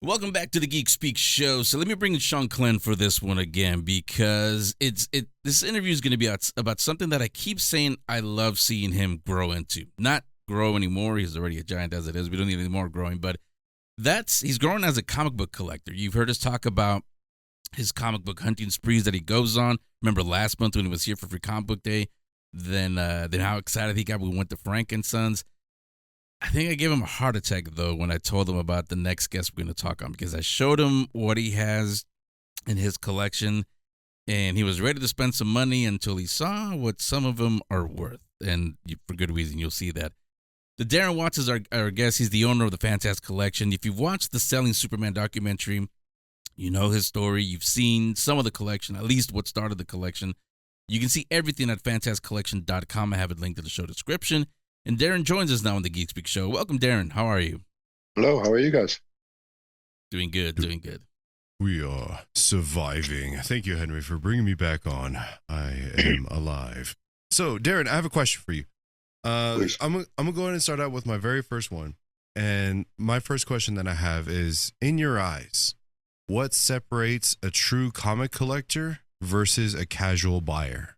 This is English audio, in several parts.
Welcome back to the Geek Speak show. So let me bring in Sean Clem for this one again because this interview is going to be about something that I keep saying I love seeing him grow into. Not grow anymore. He's already a giant as it is. We don't need any more growing, but he's growing as a comic book collector. You've heard us talk about his comic book hunting sprees that he goes on. Remember last month when he was here for Free Comic Book Day? Then how excited he got when we went to Frank and Sons. I think I gave him a heart attack, though, when I told him about the next guest we're going to talk on, because I showed him what he has in his collection, and he was ready to spend some money until he saw what some of them are worth, and for good reason. You'll see that. The Darren Watts is our guest. He's the owner of the Fantastic Collection. If you've watched the Selling Superman documentary, you know his story. You've seen some of the collection, at least what started the collection. You can see everything at fantasticcollection.com. I have it linked in the show description. And Darren joins us now on the Geek Speak show. Welcome, Darren. How are you? Hello. How are you guys? Doing good. Doing good. We are surviving. Thank you, Henry, for bringing me back on. I am alive. So, Darren, I have a question for you. I'm gonna go ahead and start out with my very first one. And my first question that I have is, in your eyes, what separates a true comic collector versus a casual buyer?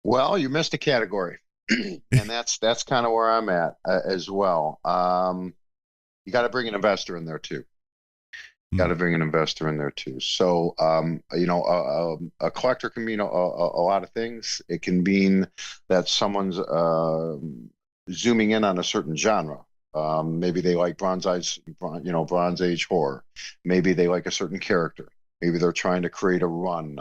Well, you missed a category, and that's kind of where I'm at as well. You got to bring an investor in there too. So, a collector can mean a lot of things. It can mean that someone's zooming in on a certain genre. Maybe they like Bronze Age horror. Maybe they like a certain character. Maybe they're trying to create a run.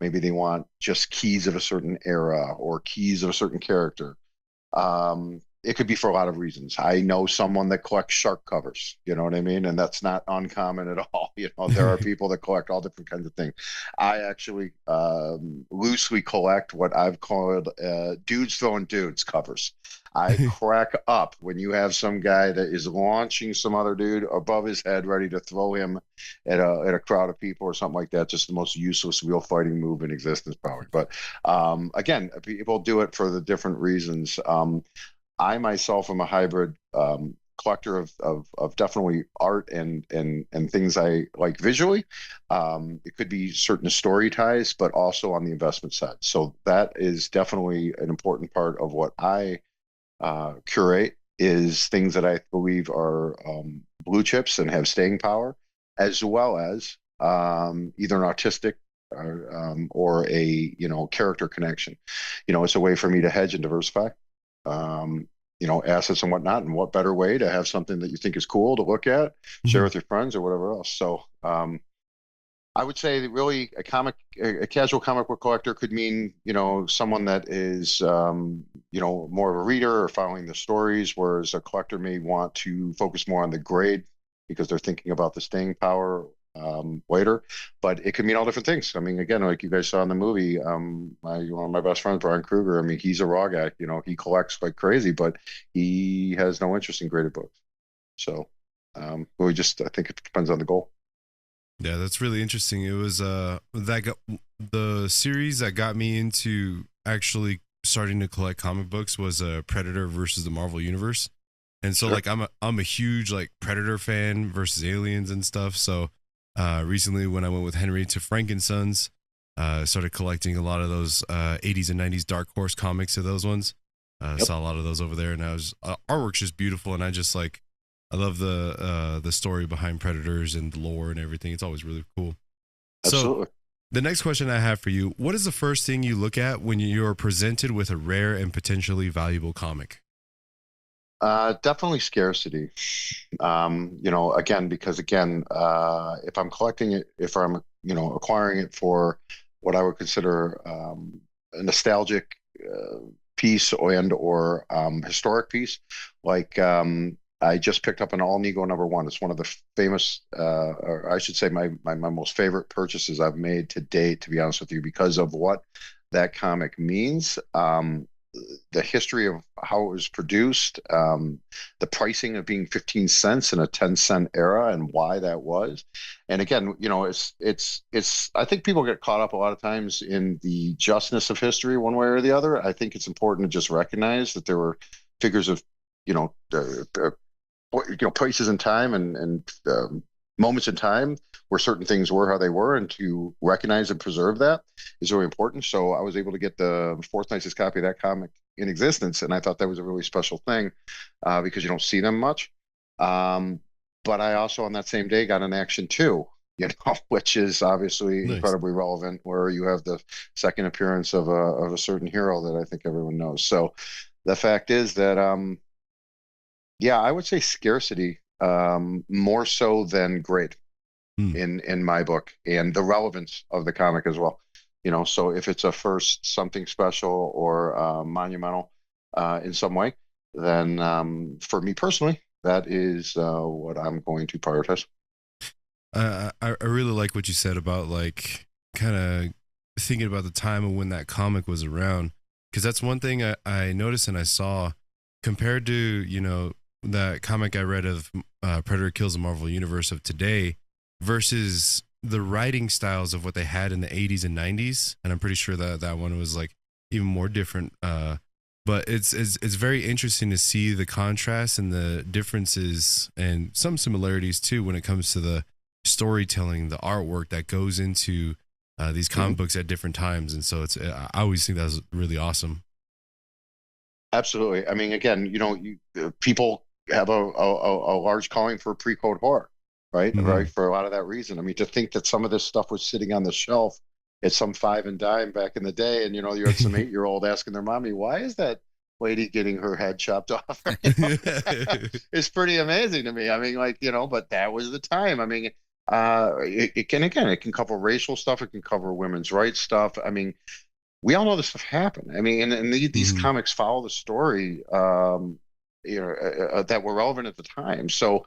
Maybe they want just keys of a certain era or keys of a certain character. It could be for a lot of reasons. I know someone that collects shark covers, you know what I mean? And that's not uncommon at all. There are people that collect all different kinds of things. I actually loosely collect what I've called dudes throwing dudes covers. I crack up when you have some guy that is launching some other dude above his head, ready to throw him at a crowd of people or something like that. Just the most useless real fighting move in existence, probably. But again, people do it for the different reasons. I myself am a hybrid collector of definitely art and things I like visually. It could be certain story ties, but also on the investment side. So that is definitely an important part of what I curate, is things that I believe are blue chips and have staying power, as well as either an artistic or a character connection. It's a way for me to hedge and diversify assets and whatnot. And what better way to have something that you think is cool to look at, share with your friends or whatever else. So I would say that really a casual comic book collector could mean, someone that is, more of a reader or following the stories, whereas a collector may want to focus more on the grade because they're thinking about the staying power later. But it could mean all different things. I mean, again, like you guys saw in the movie, one of my best friends, Brian Kruger, I mean, he's a raw guy. He collects like crazy, but he has no interest in graded books. So I think it depends on the goal. Yeah, that's really interesting. It was the series that got me into actually starting to collect comic books was Predator versus the Marvel Universe. And so like I'm a huge like Predator fan versus Aliens and stuff. So recently when I went with Henry to Frank and Sons, started collecting a lot of those 80s and 90s Dark Horse comics of those ones. Saw a lot of those over there, and artwork's just beautiful, and I love the story behind Predators and the lore and everything. It's always really cool. Absolutely. So the next question I have for you, what is the first thing you look at when you're presented with a rare and potentially valuable comic? Definitely scarcity. Because if I'm collecting it, if I'm, acquiring it for what I would consider a nostalgic piece or historic piece, like I just picked up an All Negro #1. It's one of the famous, or I should say my most favorite purchases I've made to date, to be honest with you, because of what that comic means. The history of how it was produced, the pricing of being 15 cents in a 10-cent era, and why that was. And again, it's I think people get caught up a lot of times in the justness of history one way or the other. I think it's important to just recognize that there were figures of, places in time and moments in time where certain things were how they were, and to recognize and preserve that is really important. So I was able to get the fourth nicest copy of that comic in existence, and I thought that was a really special thing because you don't see them much. Um, but I also on that same day got an Action 2, which is obviously Nice. incredibly relevant, where you have the second appearance of a certain hero that I think everyone knows. So the fact is that yeah, I would say scarcity more so than grade Hmm. in my book, and the relevance of the comic as well. So if it's a first something special or monumental in some way, then for me personally, that is what I'm going to prioritize. I really like what you said about like kind of thinking about the time of when that comic was around, because that's one thing I noticed and I saw compared to that comic I read of Predator Kills the Marvel Universe of today versus the writing styles of what they had in the 80s and 90s, and I'm pretty sure that that one was like even more different. But it's very interesting to see the contrast and the differences and some similarities too when it comes to the storytelling, the artwork that goes into these comic books at different times. And so I always think that was really awesome. Absolutely. I mean, again, people have a large calling for pre-code horror, right? Mhm. Right. For a lot of that reason. I mean, to think that some of this stuff was sitting on the shelf at some five and dime back in the day, and you had some 8-year-old asking their mommy, "Why is that lady getting her head chopped off?" It's pretty amazing to me. I mean, like, but that was the time. I mean, it can cover racial stuff, it can cover women's rights stuff. I mean, we all know this stuff happened. I mean, and these Mhm. comics follow the story, that were relevant at the time. So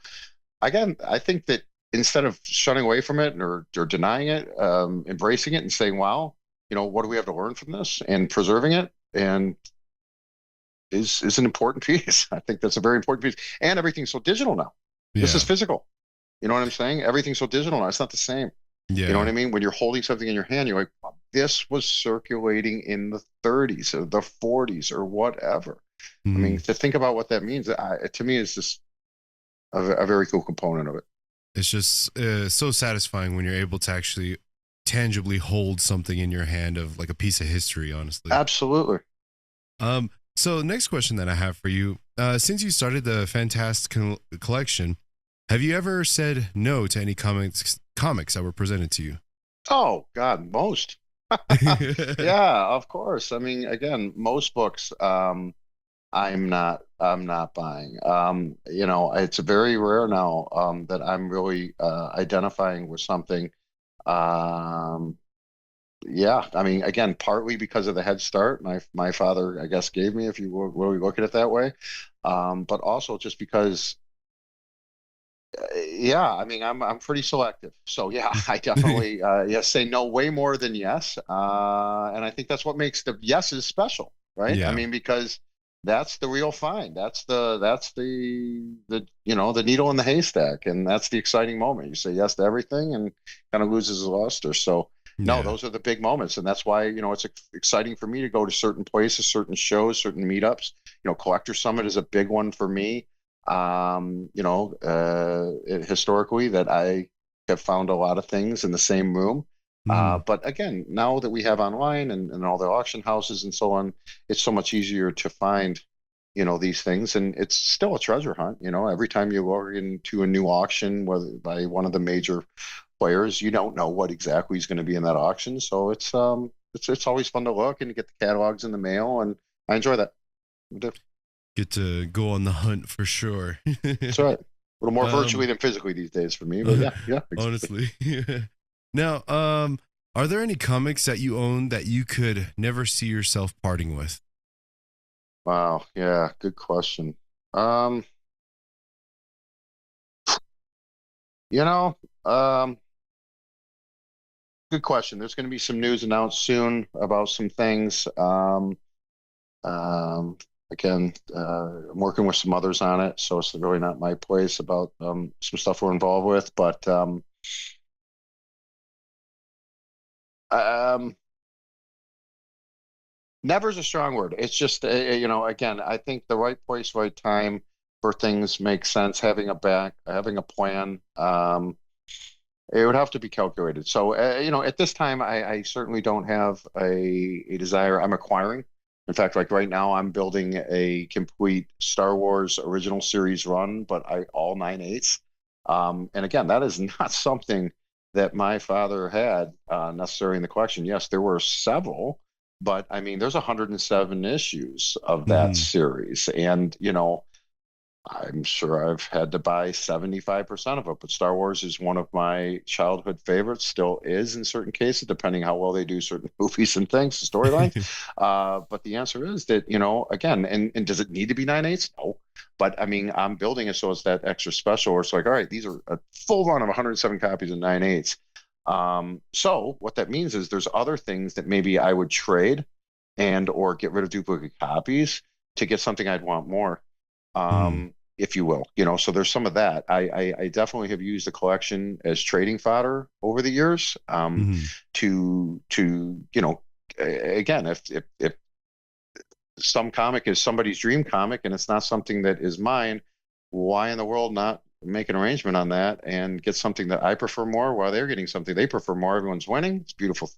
again, I think that instead of shunning away from it or denying it, embracing it and saying, "Wow, what do we have to learn from this?" and preserving it and is an important piece. I think that's a very important piece. And everything's so digital now. This is Yeah. physical. You know what I'm saying? Everything's so digital now. It's not the same. You know what Yeah. I mean? When you're holding something in your hand, you're like, "Wow, this was circulating in the 30s or the 40s or whatever." I mean, Mhm. to think about what that means, to me, is just a very cool component of it. It's just so satisfying when you're able to actually tangibly hold something in your hand of like a piece of history, honestly. Absolutely. So next question that I have for you, since you started the Fantastic Collection, have you ever said no to any comics that were presented to you? Oh God, most. Yeah, of course. I mean, again, most books, I'm not buying. It's very rare now that I'm really identifying with something. Um, yeah, I mean, again, partly because of the head start my father, I guess, gave me, if you will really look at it that way. But also just because, yeah, I mean, I'm pretty selective. So yeah, I definitely yes say no way more than yes. And I think that's what makes the yeses special, right? I Yeah. mean, because that's the real find. That's the needle in the haystack, and that's the exciting moment. You say yes to everything and kind of loses the luster. So no, Yeah. those are the big moments, and that's why it's exciting for me to go to certain places, certain shows, certain meetups. Collector Summit is a big one for me. Historically, that I have found a lot of things in the same room. Mm. But again, now that we have online and all the auction houses and so on, it's so much easier to find, these things. And it's still a treasure hunt. Every time you log into a new auction, whether by one of the major players, you don't know what exactly is going to be in that auction. So it's always fun to look and get the catalogs in the mail, and I enjoy that. I do. Get to go on the hunt for sure. That's right. A little more virtually um, than physically these days for me, but yeah, yeah, exactly. honestly. Now, are there any comics that you own that you could never see yourself parting with? Wow, yeah, good question. Um, you know, um, good question. There's going to be some news announced soon about some things. Um, Again, I'm working with some others on it, so it's really not my place about some stuff we're involved with, but um, never is a strong word. It's just, again, I think the right place, right time. for things make sense, having a plan. It would have to be calculated. So, at this time, I certainly don't have a desire. I'm acquiring. In fact, like right now, I'm building a complete Star Wars original series run, but all 9/8. And again, that is not something that my father had necessarily in the collection. Yes, there were several, but I mean, there's 107 issues of that Hmm. series, and I'm sure I've had to buy 75% of it, but Star Wars is one of my childhood favorites, still is in certain cases, depending how well they do certain movies and things, the storylines. But the answer is that, again, and does it need to be 9/8? No. But I mean, I'm building it so it's that extra special where it's like, all right, these are a full run of 107 copies of 9/8. So what that means is there's other things that maybe I would trade and or get rid of duplicate copies to get something I'd want more. Hmm. If you will. So there's some of that. I definitely have used the collection as trading fodder over the years. Hmm. To again, if some comic is somebody's dream comic and it's not something that is mine, why in the world not make an arrangement on that and get something that I prefer more while they're getting something they prefer more? Everyone's winning. It's beautiful.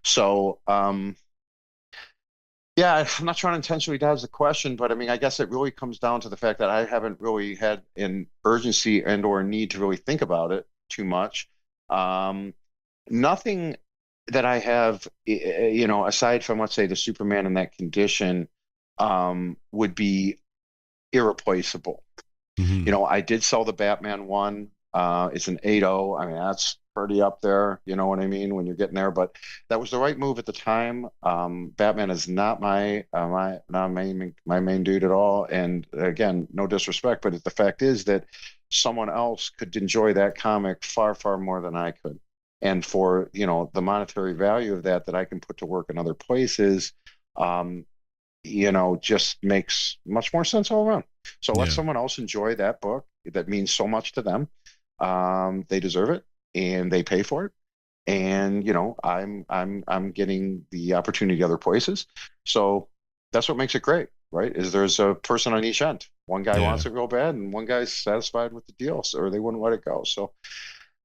So, yeah, I'm not trying to intentionally dodge the question, but I mean, I guess it really comes down to the fact that I haven't really had an urgency and or need to really think about it too much. Um, Nothing that I have, aside from let's say the Superman in that condition, would be irreplaceable. Hmm. I did sell the Batman one. It's an 8.0. I mean, that's pretty up there. You know what I mean when you're getting there. But that was the right move at the time. Batman is not my main dude at all. And again, no disrespect, but the fact is that someone else could enjoy that comic far, far more than I could. And for the monetary value of that I can put to work in other places, um, just makes much more sense all around. So let Yeah. someone else enjoy that book that means so much to them. They deserve it and they pay for it. And I'm getting the opportunity other places. So that's what makes it great, right? Is there's a person on each end. One guy Yeah. wants it real bad and one guy's satisfied with the deal, or they wouldn't let it go. So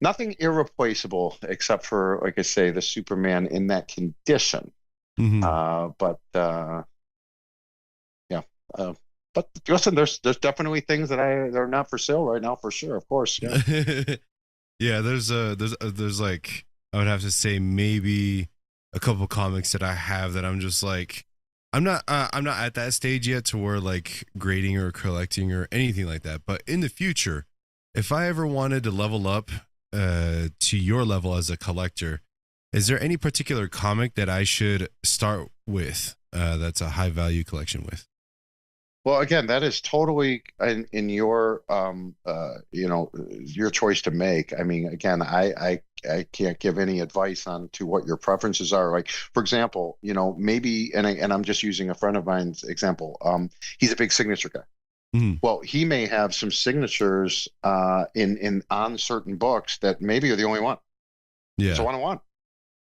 nothing irreplaceable except for, like I say, the Superman in that condition. Hmm. But Yeah. Uh, but listen, there's definitely things that are not for sale right now for sure. Of course, yeah. Yeah, there's like I would have to say maybe a couple comics that I have that I'm just like I'm not at that stage yet to where like grading or collecting or anything like that. But in the future, if I ever wanted to level up to your level as a collector, is there any particular comic that I should start with that's a high value collection with? Well, again, that is totally in your choice to make. I mean, again, I can't give any advice on to what your preferences are. Like, for example, maybe, and I'm just using a friend of mine's example. He's a big signature guy. Mhm. Well, he may have some signatures in on certain books that maybe are the only one. It's a Yeah. one on one.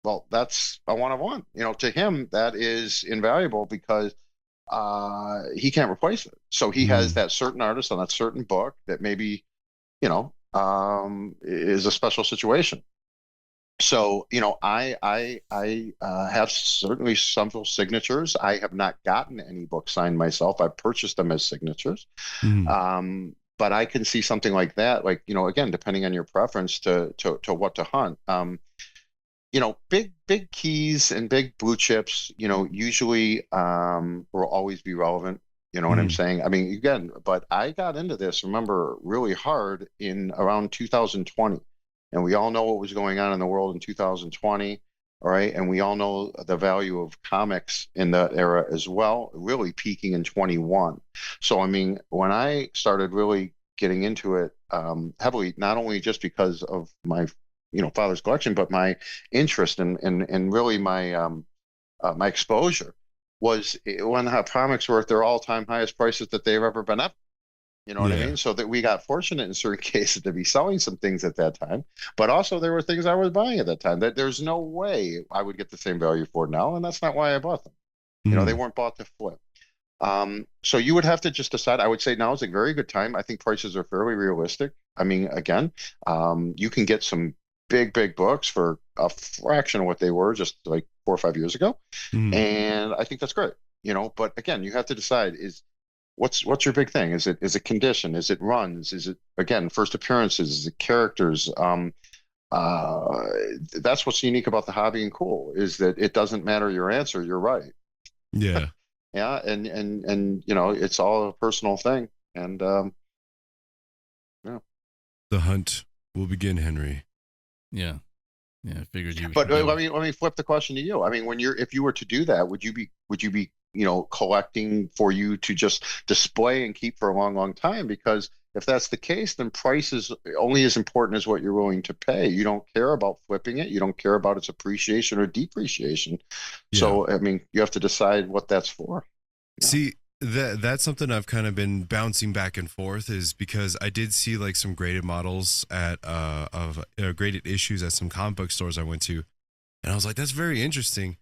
Well, that's a one on one. To him, that is invaluable because he can't replace it. So he has Mhm. that certain artist on that certain book that maybe, is a special situation. So, I have certainly several signatures. I have not gotten any books signed myself. I've purchased them as signatures. Mhm. But I can see something like that, like, again, depending on your preference to what to hunt. Big keys and big blue chips, usually will always be relevant. You know what I'm Mhm. saying? I mean, again, but I got into this, remember, really hard in around 2020. And we all know what was going on in the world in 2020. All right. And we all know the value of comics in that era as well, really peaking in 21. So, I mean, when I started really getting into it heavily, not only just because of my father's collection, but my interest and really my exposure was when the comics were at their all-time highest prices that they've ever been up. You know what I Yeah. mean? So that we got fortunate in certain cases to be selling some things at that time, but also there were things I was buying at that time that there's no way I would get the same value for now, and that's not why I bought them. They Mhm. weren't bought to flip. So you would have to just decide. I would say now is a very good time. I think prices are fairly realistic. I mean, again, you can get some big books for a fraction of what they were just like 4 or 5 years ago, Mm, and I think that's great. But again, you have to decide is what's your big thing? Is it condition? Is it runs? Is it again first appearances? Is it characters? Uh, that's what's unique about the hobby and cool is that it doesn't matter your answer. You're right. yeah. Yeah, and it's all a personal thing, and yeah. The hunt will begin, Henry. Yeah. Yeah. I figured you But that let would. me let me flip the question to you. I mean, if you were to do that, would you be collecting for you to just display and keep for a long time? Because if that's the case, then price is only as important as what you're willing to pay. You don't care about flipping it. You don't care about its appreciation or depreciation. Yeah. So I mean, you have to decide what that's for. Yeah. See, that's something I've kind of been bouncing back and forth is because I did see like some graded models at of graded issues at some comic book stores I went to, and I was like, that's very interesting.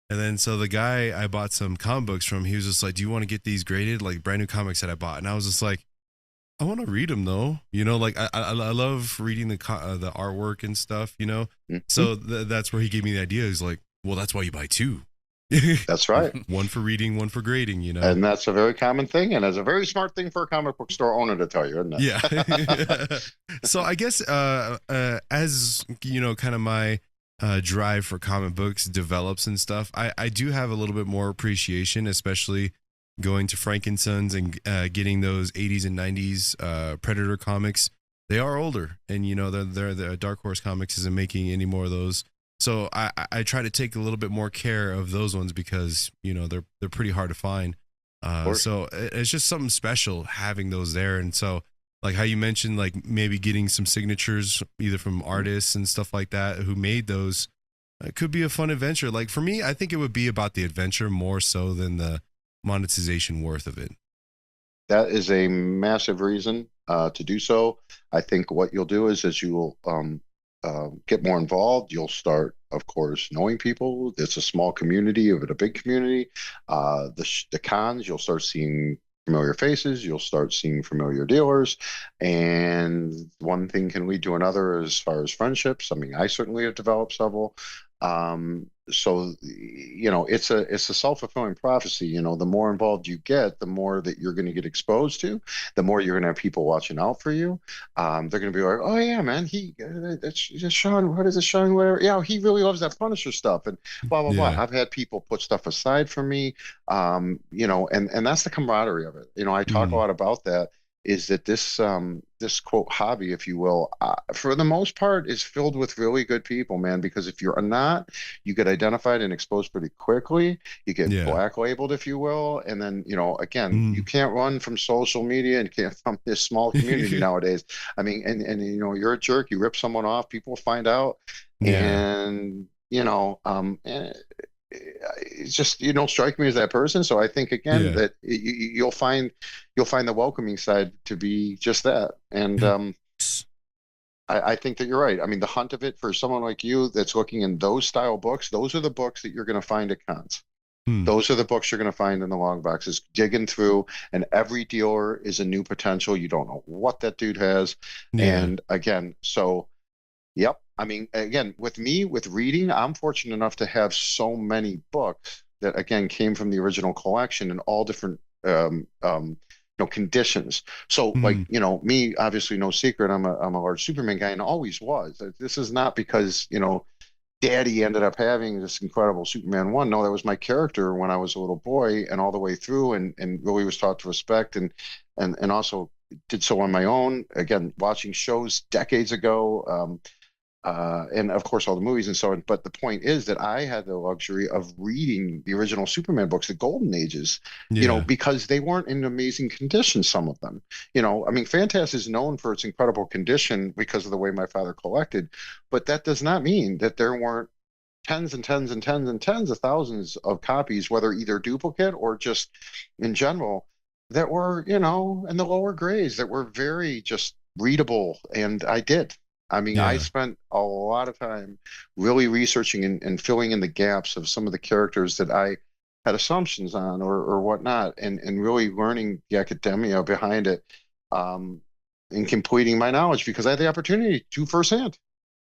And then so the guy I bought some comic books from, he was just like, "Do you want to get these graded, like brand new comics that I bought?" And I was just like, "I want to read them though, like I love reading the artwork and stuff, Mhm. So that's where he gave me the idea. He's like, "Well, that's why you buy two, That's right. one for reading, one for grading." And that's a very common thing, and it's a very smart thing for a comic book store owner to tell you, isn't Yeah. it? So I guess as kind of my drive for comic books develops and stuff, I do have a little bit more appreciation, especially going to Frankensons and getting those 80s and 90s Predator comics. They are older, and the Dark Horse Comics isn't making any more of those. So I try to take a little bit more care of those ones because they're pretty hard to find. Of course. So it's just something special having those there. And so, like how you mentioned, like maybe getting some signatures either from artists and stuff like that who made those, it could be a fun adventure. Like for me, I think it would be about the adventure more so than the monetization worth of it. That is a massive reason to do so. I think what you'll do is as you will get more involved, you'll start, of course, knowing people. It's a small community of it, a big community. The cons, you'll start seeing familiar faces. You'll start seeing familiar dealers, and one thing can lead to another as far as friendships. I mean, I certainly have developed several. So it's a self-fulfilling prophecy. The more involved you get, the more that you're going to get exposed to, the more you're going to have people watching out for you. They're going to be like, oh yeah, man, that's Sean. What is it, Sean? Whatever. Yeah, he really loves that Punisher stuff, and blah blah blah. Yeah. I've had people put stuff aside for me, and that's the camaraderie of it. I talk a Mm, lot about that. Is that this quote hobby, if you will, for the most part, is filled with really good people, man. Because if you're not, you get identified and exposed pretty quickly. You get yeah. black labeled, if you will, and then again, you Mm. can't run from social media and can't from this small community nowadays. I mean, and you're a jerk. You rip someone off, people find out, Yeah. and it's just you don't strike me as that person. So I think again Yeah. that you'll find the welcoming side to be just that. And I think that you're right. I mean, the hunt of it for someone like you that's looking in those style books, those are the books that you're going to find at cons. Hmm. Those are the books you're going to find in the long boxes, digging through, and every dealer is a new potential. You don't know what that dude has. Yeah. And again, so yep. I mean, again, with me, with reading, I'm fortunate enough to have so many books that, again, came from the original collection in all different, conditions. So, like, Mm. me, obviously, no secret, I'm a large Superman guy and always was. This is not because, Daddy ended up having this incredible Superman one. No, that was my character when I was a little boy and all the way through, and really was taught to respect and also did so on my own. Again, watching shows decades ago. And of course all the movies and so on. But the point is that I had the luxury of reading the original Superman books, the Golden Ages, Yeah. because they weren't in amazing condition, some of them. I mean, Phantas is known for its incredible condition because of the way my father collected, but that does not mean that there weren't tens and tens and tens and tens of thousands of copies, whether either duplicate or just in general, that were, in the lower grades that were very just readable. And I did. I mean, I Yeah. spent a lot of time really researching and filling in the gaps of some of the characters that I had assumptions on or whatnot, and really learning the academia behind it, and completing my knowledge because I had the opportunity to firsthand.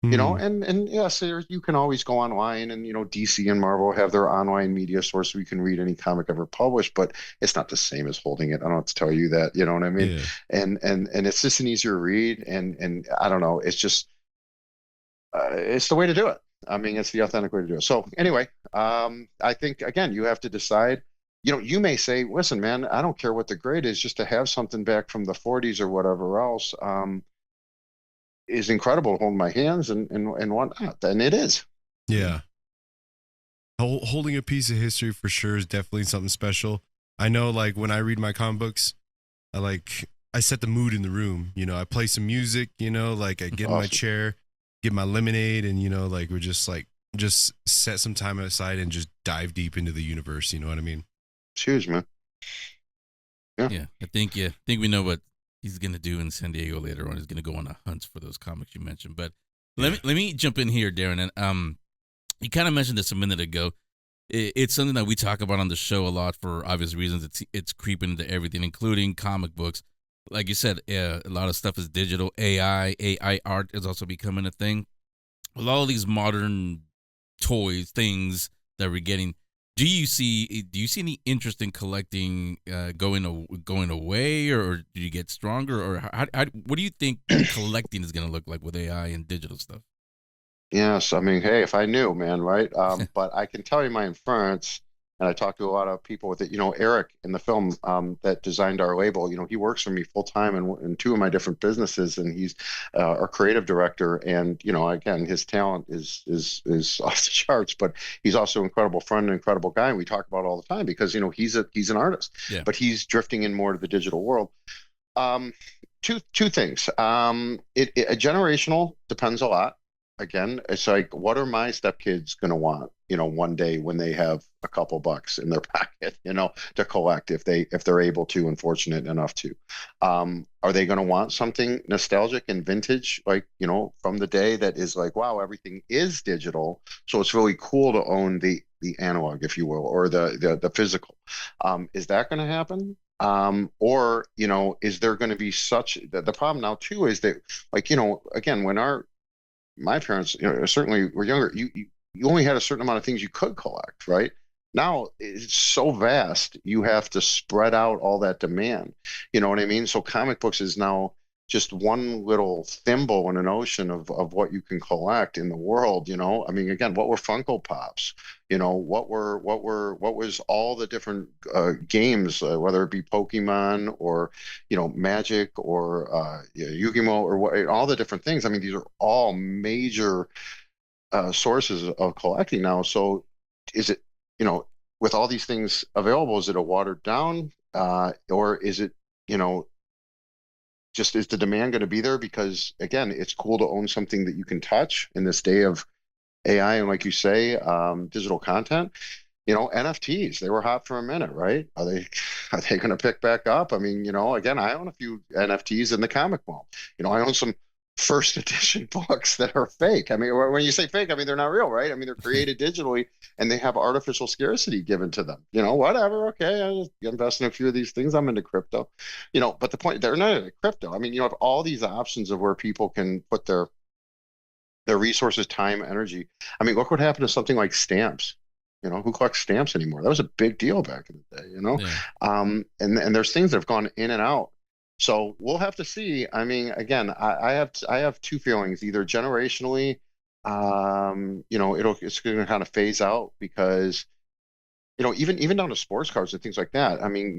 Hmm. And yes, you can always go online, and DC and Marvel have their online media source where you can read any comic ever published, but it's not the same as holding it. I don't have to tell you that, you know what I mean? Yeah. And it's just an easier read, and I don't know, it's just it's the way to do it. I mean, it's the authentic way to do it. So anyway, I think again, you have to decide. You may say, listen, man, I don't care what the grade is, just to have something back from the 40s or whatever else. Is incredible to hold in my hands and whatnot. And it is. Yeah. Holding a piece of history for sure is definitely something special. I know, like when I read my comic books, I set the mood in the room. I play some music. Like I get in my Awesome. chair, get my lemonade, and like we're just set some time aside and just dive deep into the universe. You know what I mean? It's huge, man. Yeah. Yeah, I think we know what he's gonna do in San Diego later on. He's gonna go on a hunt for those comics you mentioned. But let Yeah. me jump in here, Darren. And you kind of mentioned this a minute ago. It's something that we talk about on the show a lot for obvious reasons. It's creeping into everything, including comic books. Like you said, a lot of stuff is digital. AI art is also becoming a thing. With all these modern toys, things that we're getting, do you see any interest in collecting going away, or do you get stronger, or what do you think collecting is going to look like with AI and digital stuff? Yes, I mean, hey, if I knew, man, right? But I can tell you my inference, and I talked to a lot of people with it. Eric in the film, that designed our label. He works for me full time in two of my different businesses, and he's our creative director. And again, his talent is off the charts, but he's also an incredible friend, an incredible guy, and we talk about it all the time because he's an artist, Yeah. but he's drifting in more to the digital world. Um, two things. Generational depends a lot. Again, it's like, what are my stepkids going to want? One day when they have a couple bucks in their pocket, to collect if they're able to and fortunate enough to. Are they going to want something nostalgic and vintage, like from the day that is like, wow, everything is digital, so it's really cool to own the analog, if you will, or the physical. Is that going to happen? Or is there going to be the problem now too is that, like, again, when my parents, certainly were younger, you only had a certain amount of things you could collect, right? Now it's so vast, you have to spread out all that demand. You know what I mean? So comic books is now just one little thimble in an ocean of what you can collect in the world. I mean, again, what were Funko Pops? What was all the different games, whether it be Pokemon or Magic or Yu-Gi-Oh or all the different things. I mean, these are all major sources of collecting now. So is it, with all these things available, is it a watered down, or is it, just is the demand going to be there? Because again, it's cool to own something that you can touch in this day of AI and, like you say, digital content. NFTs, they were hot for a minute, right? Are they going to pick back up? I mean, again, I own a few NFTs in the comic world. I own some first edition books that are fake. I mean, when you say fake, I mean they're not real, right? I mean, they're created digitally and they have artificial scarcity given to them. Whatever. Okay, I just invest in a few of these things. I'm into crypto. But the point, they're not into crypto. I mean, you have all these options of where people can put their resources, time, energy. I mean, look what happened to something like stamps. Who collects stamps anymore? That was a big deal back in the day, Yeah. and there's things that have gone in and out. So we'll have to see. I mean, again, I have two feelings. Either generationally, it's going to kind of phase out because even down to sports cards and things like that. I mean,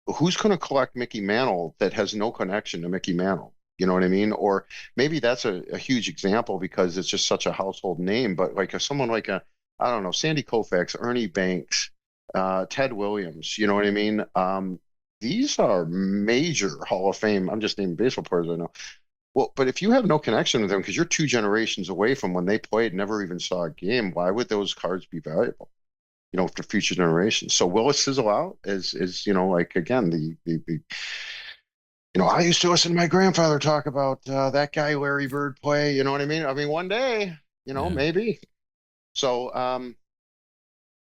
who's going to collect Mickey Mantle that has no connection to Mickey Mantle? You know what I mean? Or maybe that's a huge example because it's just such a household name. But like someone like I don't know, Sandy Koufax, Ernie Banks, Ted Williams, you know what I mean? These are major Hall of Fame. I'm just naming baseball players right now. Well, but if you have no connection with them because you're two generations away from when they played, never even saw a game, why would those cards be valuable? For future generations. So will it sizzle out? Is like again the I used to listen to my grandfather talk about that guy Larry Bird play. You know what I mean? I mean, one day, Yeah. maybe. So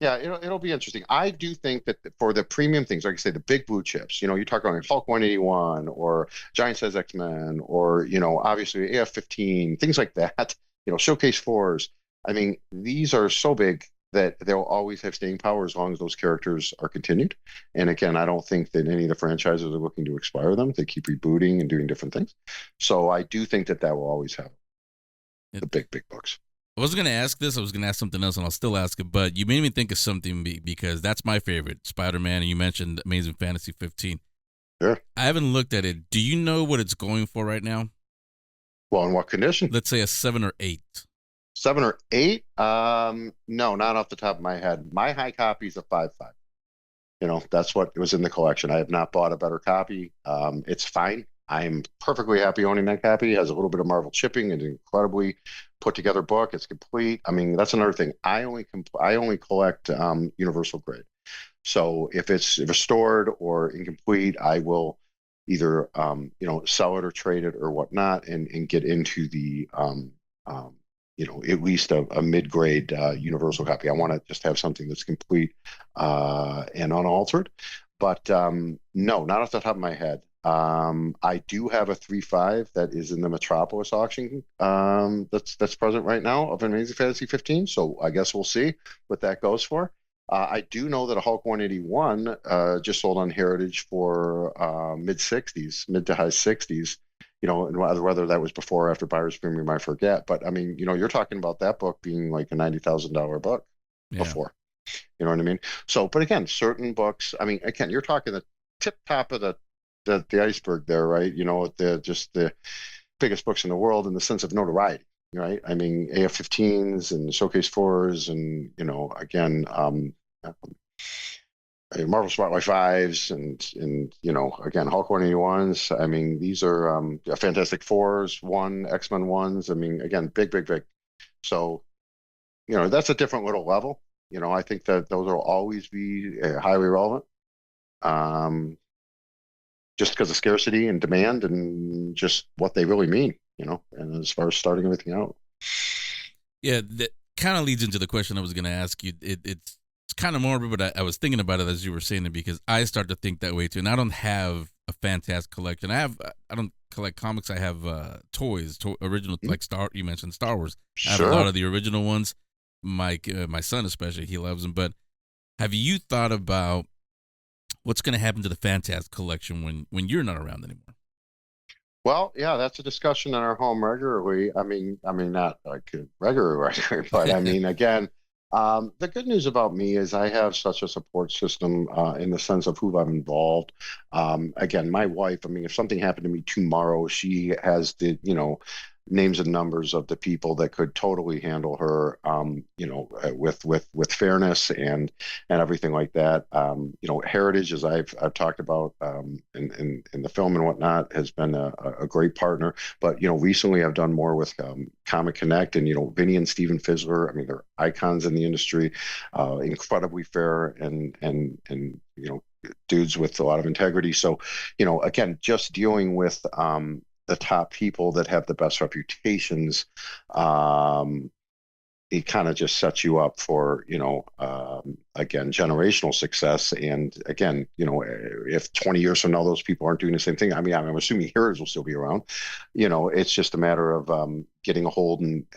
Yeah, it'll be interesting. I do think that for the premium things, like I say, the big blue chips, you talk about like Hulk 181 or Giant Size X-Men or, obviously AF-15, things like that, Showcase 4s. I mean, these are so big that they'll always have staying power as long as those characters are continued. And again, I don't think that any of the franchises are looking to expire them. They keep rebooting and doing different things. So I do think that will always have the big books. I was going to ask this. I was going to ask something else, and I'll still ask it. But you made me think of something because that's my favorite, Spider-Man, and you mentioned Amazing Fantasy 15. Sure. I haven't looked at it. Do you know what it's going for right now? Well, in what condition? Let's say a 7 or 8. 7 or 8? No, not off the top of my head. My high copy is a 5.5. That's what was in the collection. I have not bought a better copy. It's fine. I'm perfectly happy owning that copy. It has a little bit of Marvel chipping. It's an incredibly put together book. It's complete. I mean, that's another thing. I only collect Universal grade. So if it's restored or incomplete, I will either sell it or trade it or whatnot, and get into the at least a mid-grade Universal copy. I want to just have something that's complete and unaltered. But no, not off the top of my head. I do have a 3.5 that is in the Metropolis auction that's present right now of Amazing Fantasy 15. So I guess we'll see what that goes for. I do know that a Hulk 181 just sold on Heritage for mid to high 60s. And whether that was before or after buyer's premium, I forget. But I mean, you're talking about that book being like a $90,000 book before. You know what I mean? So, but again, certain books. I mean, again, you're talking the tip top of the iceberg there, right? Just the biggest books in the world in the sense of notoriety, right? I mean, AF-15s and Showcase 4s, and again, Marvel Spotlight 5s, and again, Hulk 181s. I mean, these are Fantastic Fours, X-Men 1s. I mean, again, big. So, that's a different little level. I think that those will always be highly relevant. Just because of scarcity and demand and just what they really mean, and as far as starting everything out. Yeah, that kind of leads into the question I was going to ask you. It's kind of morbid, but I was thinking about it as you were saying it, because I start to think that way too. And I don't have a fantastic collection. I don't collect comics. I have toys, original, like you mentioned Star Wars. I have a lot of the original ones. My son especially, he loves them. But have you thought about what's going to happen to the Fantastic collection when you're not around anymore? Well, yeah, that's a discussion in our home regularly. I mean, not like regularly, but I mean, again, the good news about me is I have such a support system in the sense of who I'm involved. Again, my wife, I mean, if something happened to me tomorrow, she has the, names and numbers of the people that could totally handle her, with fairness and everything like that. Heritage, as I've talked about in the film and whatnot, has been a great partner. But recently I've done more with Comic Connect, and Vinny and Steven Fizzler. I mean, they're icons in the industry, incredibly fair and dudes with a lot of integrity. So, again, just dealing with the top people that have the best reputations, it kind of just sets you up for, again, generational success. And again, if 20 years from now, those people aren't doing the same thing, I mean, I'm assuming Heroes will still be around, it's just a matter of getting a hold and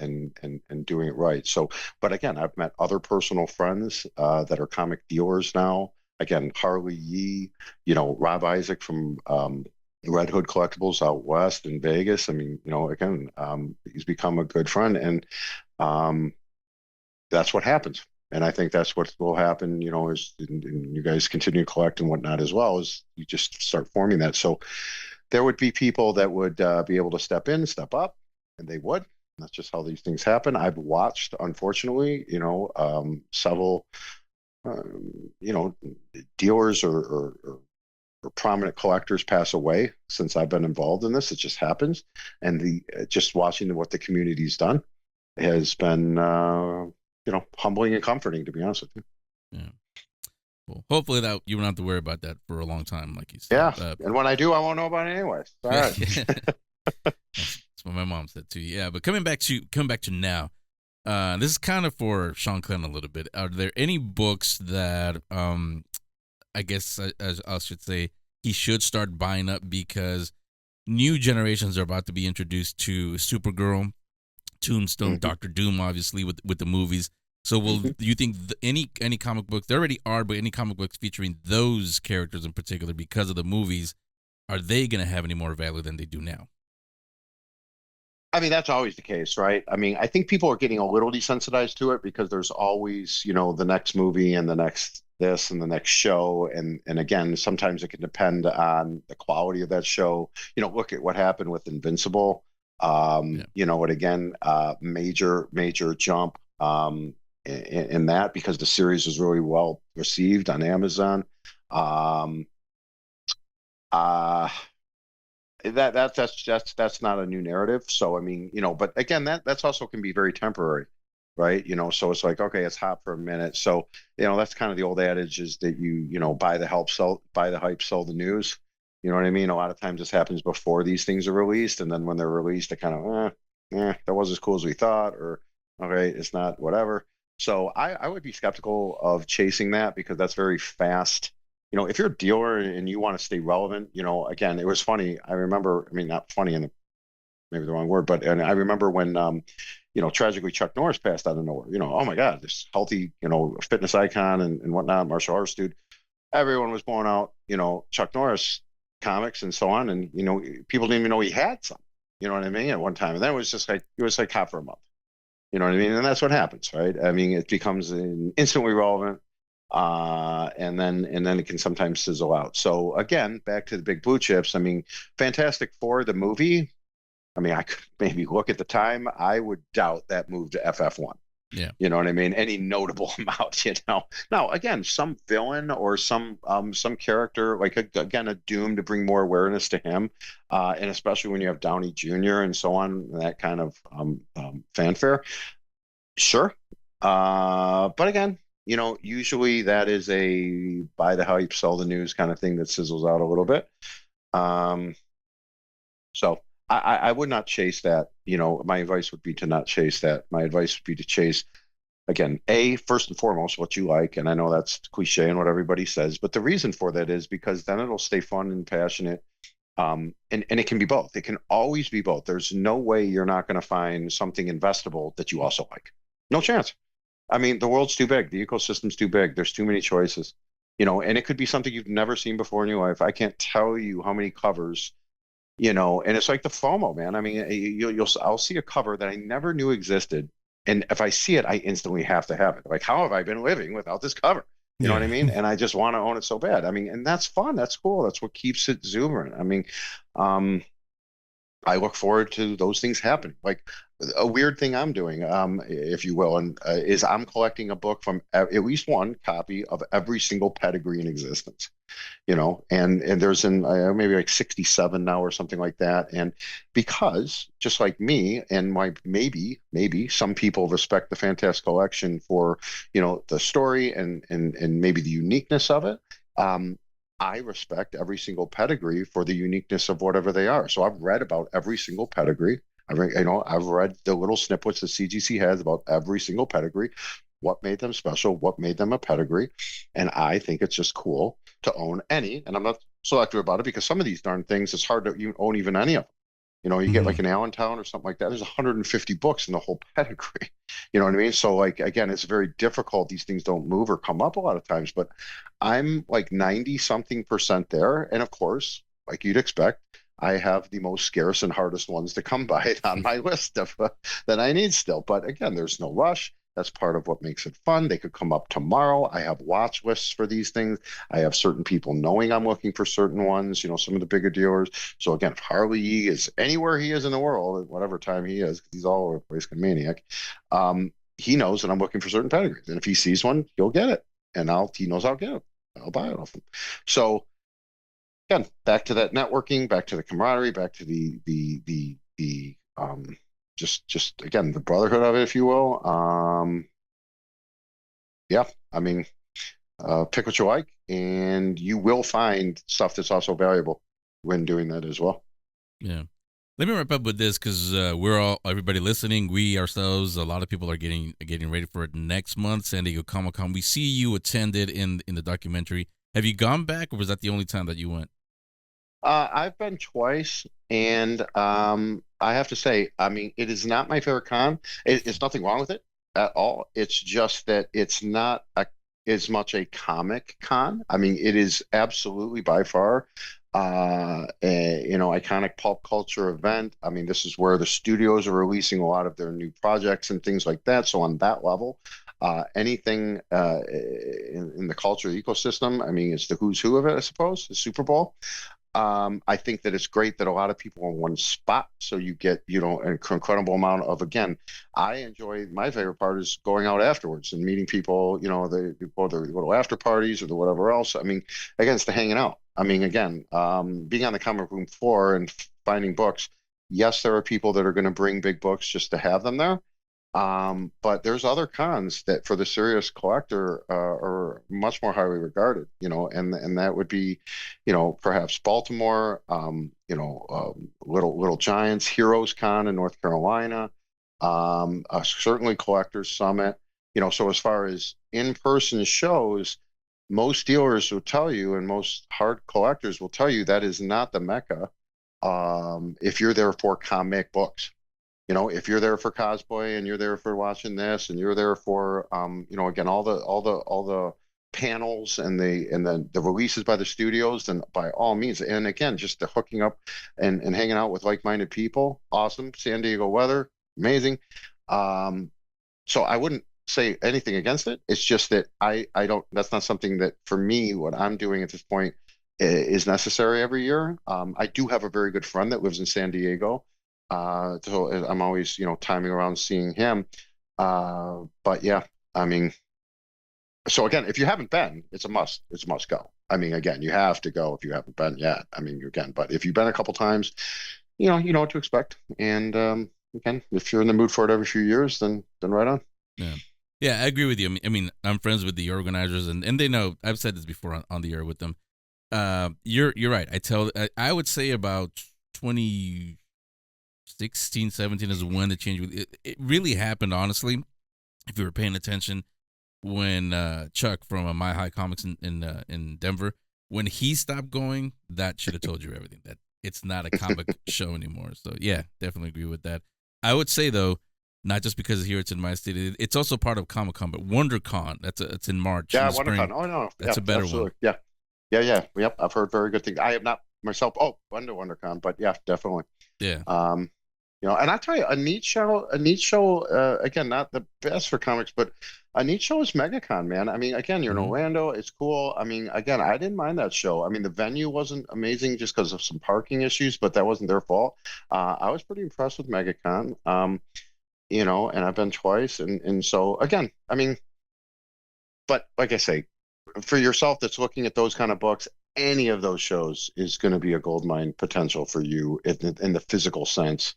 doing it right. So, but again, I've met other personal friends that are comic dealers now. Again, Harley Yee, Rob Isaac from Red Hood Collectibles out west in Vegas. I mean, again, he's become a good friend, and that's what happens. And I think that's what will happen, as and you guys continue to collect and whatnot as well, is you just start forming that. So there would be people that would be able to step in, step up, and they would. That's just how these things happen. I've watched, unfortunately, several, dealers or prominent collectors pass away since I've been involved in this. It just happens. And just watching what the community's done has been, humbling and comforting, to be honest with you. Yeah. Well, hopefully that you won't have to worry about that for a long time, like you said. Yeah. And when I do, I won't know about it anyway. All right. That's what my mom said too. Yeah. But coming back to now, This is kind of for Sean Clinton a little bit. Are there any books that I guess as I should say he should start buying up because new generations are about to be introduced to Supergirl, Tombstone, Mhm. Doctor Doom, obviously with the movies. So, Mhm. do you think any comic books there already are, but any comic books featuring those characters in particular because of the movies, are they going to have any more value than they do now? I mean, that's always the case, right? I mean, I think people are getting a little desensitized to it because there's always, the next movie and the next this and the next show. And again, sometimes it can depend on the quality of that show. Look at what happened with Invincible. Yeah. And again, major jump in that because the series was really well received on Amazon. Um, uh, that's not a new narrative. So I mean, but again, that's also can be very temporary, right? So it's like, okay, it's hot for a minute. So that's kind of the old adage is that buy the hype, sell the news. You know what I mean? A lot of times this happens before these things are released, and then when they're released, it kind of, that was as cool as we thought, or okay, it's not, whatever. So I would be skeptical of chasing that because that's very fast. If you're a dealer and you want to stay relevant, again, it was funny. I remember, I mean, not funny in maybe the wrong word, but and I remember when, tragically Chuck Norris passed out of nowhere. Oh my God, this healthy, fitness icon and whatnot, martial arts dude. Everyone was blowing out, Chuck Norris comics and so on, and people didn't even know he had some. You know what I mean? At one time, and then it was like hot for a month. You know what I mean? And that's what happens, right? I mean, it becomes instantly relevant, and then it can sometimes sizzle out. So again, back to the big blue chips. I mean, Fantastic Four, the movie. I mean, I could maybe look at the time. I would doubt that moved to FF1. Yeah. You know what I mean? Any notable amount, Now, again, some villain or some character, like again, a Doom to bring more awareness to him, and especially when you have Downey Jr. and so on, that kind of fanfare. Sure. But again, usually that is a buy the hype, sell the news kind of thing that sizzles out a little bit. Um, so I would not chase that. My advice would be to not chase that. My advice would be to chase, again, first and foremost, what you like. And I know that's cliche and what everybody says, but the reason for that is because then it'll stay fun and passionate. And it can be both. It can always be both. There's no way you're not going to find something investable that you also like. No chance. I mean, the world's too big. The ecosystem's too big. There's too many choices, and it could be something you've never seen before in your life. I can't tell you how many covers, and it's like the FOMO, man. I mean, I'll see a cover that I never knew existed. And if I see it, I instantly have to have it. Like, how have I been living without this cover? You know what I mean? And I just want to own it so bad. I mean, and that's fun. That's cool. That's what keeps it exuberant. I mean, I look forward to those things happening. Like a weird thing I'm doing, if you will, and is I'm collecting a book from at least one copy of every single pedigree in existence. And there's maybe like 67 now or something like that. And because just like me and maybe some people respect the Fantastic Collection for the story and maybe the uniqueness of it. I respect every single pedigree for the uniqueness of whatever they are. So I've read about every single pedigree. I've read the little snippets that CGC has about every single pedigree, what made them special, what made them a pedigree. And I think it's just cool to own any. And I'm not selective about it because some of these darn things, it's hard to you own even any of them. You get like an Allentown or something like that. There's 150 books in the whole pedigree. You know what I mean? So like, again, it's very difficult. These things don't move or come up a lot of times, but I'm like 90 something% there. And of course, like you'd expect, I have the most scarce and hardest ones to come by on my list of that I need still. But again, there's no rush. That's part of what makes it fun. They could come up tomorrow. I have watch lists for these things. I have certain people knowing I'm looking for certain ones, some of the bigger dealers. So again, if Harley is anywhere he is in the world, at whatever time he is, because he's all over the place, maniac, he knows that I'm looking for certain pedigrees. And if he sees one, he'll get it. And he knows I'll get it. I'll buy it off him. So again, back to that networking, back to the camaraderie, back to the just again the brotherhood of it, if you will. Yeah, I mean, pick what you like, and you will find stuff that's also valuable when doing that as well. Yeah. Let me wrap up with this because everybody listening, we ourselves, a lot of people are getting ready for it next month, San Diego Comic Con. We see you attended in the documentary. Have you gone back, or was that the only time that you went? I've been twice, and I have to say, I mean, it is not my favorite con. It's nothing wrong with it at all. It's just that it's not as much a comic con. I mean, it is absolutely by far, iconic pulp culture event. I mean, this is where the studios are releasing a lot of their new projects and things like that. So on that level, anything in the culture ecosystem, I mean, it's the who's who of it, I suppose, the Super Bowl. I think that it's great that a lot of people are in one spot, so you get, an incredible amount of. Again, I enjoy. My favorite part is going out afterwards and meeting people. They go to the little after parties or the whatever else. I mean, again, it's the hanging out. I mean, again, being on the comic room floor and finding books. Yes, there are people that are going to bring big books just to have them there. But there's other cons that for the serious collector are much more highly regarded, and that would be, perhaps Baltimore, Little Giants, Heroes Con in North Carolina, certainly Collectors Summit, so as far as in-person shows, most dealers will tell you, and most hard collectors will tell you that is not the Mecca, if you're there for comic books. If you're there for cosplay and you're there for watching this and you're there for, again, all the panels and the releases by the studios, then by all means, and again, just the hooking up and hanging out with like-minded people, awesome. San Diego weather, amazing. So I wouldn't say anything against it. It's just that I don't. That's not something that for me, what I'm doing at this point is necessary every year. I do have a very good friend that lives in San Diego. So I'm always, timing around seeing him. But yeah, I mean, so again, if you haven't been, it's a must. It's a must go. I mean, again, you have to go if you haven't been yet. I mean, you can, but if you've been a couple times, you know what to expect. And again, if you're in the mood for it every few years, then right on. Yeah. Yeah, I agree with you. I mean, I'm friends with the organizers, and they know. I've said this before on the air with them. You're right. I would say about 2016, 17 is when the change. It really happened, honestly. If you were paying attention, when Chuck from My High Comics in Denver, when he stopped going, that should have told you everything. That it's not a comic show anymore. So yeah, definitely agree with that. I would say though, not just because here it's in my state, it's also part of Comic Con, but WonderCon, it's in March. Yeah, in WonderCon. Oh no, that's yeah, a better absolutely. one. Yeah. Yep. I've heard very good things. I have not myself. Oh, WonderCon, but yeah, definitely. Yeah. And I tell you, a neat show. Again, not the best for comics, but a neat show is MegaCon, man. I mean, again, you're in Orlando. It's cool. I mean, again, I didn't mind that show. I mean, the venue wasn't amazing just because of some parking issues, but that wasn't their fault. I was pretty impressed with MegaCon. And I've been twice, and so again, I mean, but like I say, for yourself that's looking at those kind of books, any of those shows is going to be a goldmine potential for you in the physical sense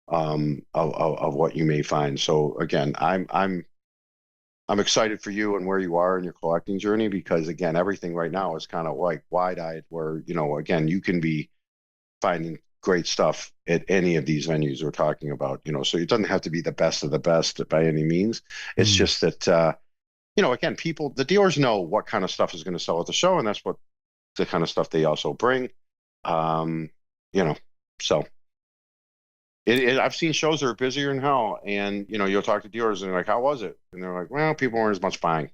of what you may find. So again, I'm excited for you and where you are in your collecting journey, because again, everything right now is kind of like wide-eyed, where again, you can be finding great stuff at any of these venues we're talking about. So it doesn't have to be the best of the best by any means. It's just that again, the dealers know what kind of stuff is going to sell at the show, and that's what the kind of stuff they also bring. So. I've seen shows that are busier than hell, and you'll talk to dealers and they're like, "How was it?" And they're like, "Well, people weren't as much buying."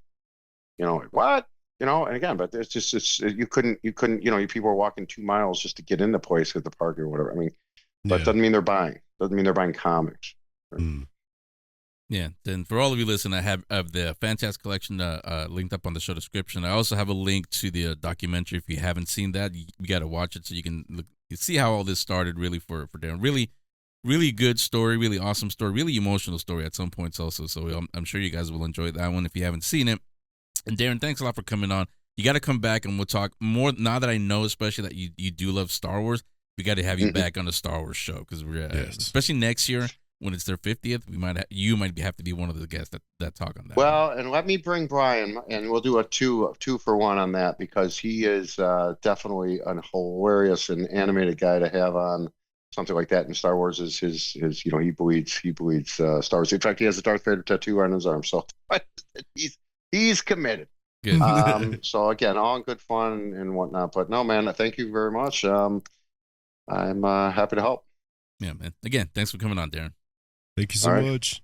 Like, what? And again, but you couldn't. People are walking 2 miles just to get in the place at the park or whatever. I mean, but it doesn't mean they're buying. Doesn't mean they're buying comics. Right? Yeah. Then for all of you listening, I have the Fantastic Collection linked up on the show description. I also have a link to the documentary. If you haven't seen that, you got to watch it so you can see how all this started. Really for Darren. Really good story, really awesome story, really emotional story at some points also. So I'm sure you guys will enjoy that one if you haven't seen it. And Darren, thanks a lot for coming on. You got to come back and we'll talk more. Now that I know, especially that you do love Star Wars, we got to have you back on the Star Wars show, because we're especially next year when it's their 50th. You might have to be one of the guests that talk on that. Well, and let me bring Brian, and we'll do a two for one on that, because he is definitely a hilarious and animated guy to have on. something like that in Star Wars is his he bleeds Star Wars. In fact, he has a Darth Vader tattoo on his arm, so he's committed. Good. So again, all in good fun and whatnot. But no, man, thank you very much. I'm happy to help. Yeah, man. Again, thanks for coming on, Darren. Thank you so much.